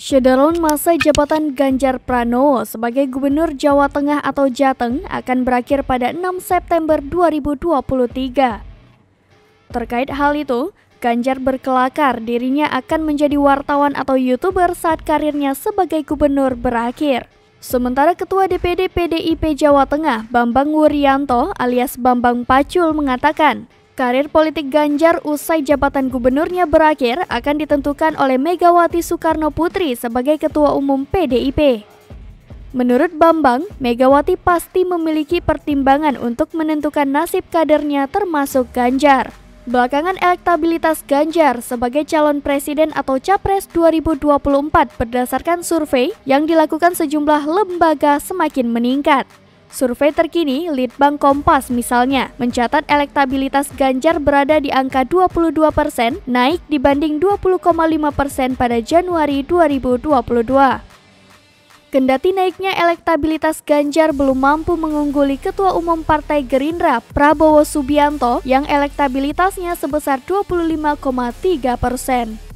Shutdown masa jabatan Ganjar Pranowo sebagai Gubernur Jawa Tengah atau Jateng akan berakhir pada 6 September 2023. Terkait hal itu, Ganjar berkelakar dirinya akan menjadi wartawan atau YouTuber saat karirnya sebagai gubernur berakhir. Sementara Ketua DPD PDIP Jawa Tengah, Bambang Wuryanto alias Bambang Pacul mengatakan, karir politik Ganjar usai jabatan gubernurnya berakhir akan ditentukan oleh Megawati Soekarno Putri sebagai Ketua Umum PDIP. Menurut Bambang, Megawati pasti memiliki pertimbangan untuk menentukan nasib kadernya termasuk Ganjar. Belakangan elektabilitas Ganjar sebagai calon presiden atau capres 2024 berdasarkan survei yang dilakukan sejumlah lembaga semakin meningkat. Survei terkini, Litbang Kompas misalnya, mencatat elektabilitas Ganjar berada di angka 22%, naik dibanding 20,5% pada Januari 2022. Kendati naiknya elektabilitas Ganjar belum mampu mengungguli Ketua Umum Partai Gerindra, Prabowo Subianto, yang elektabilitasnya sebesar 25,3%.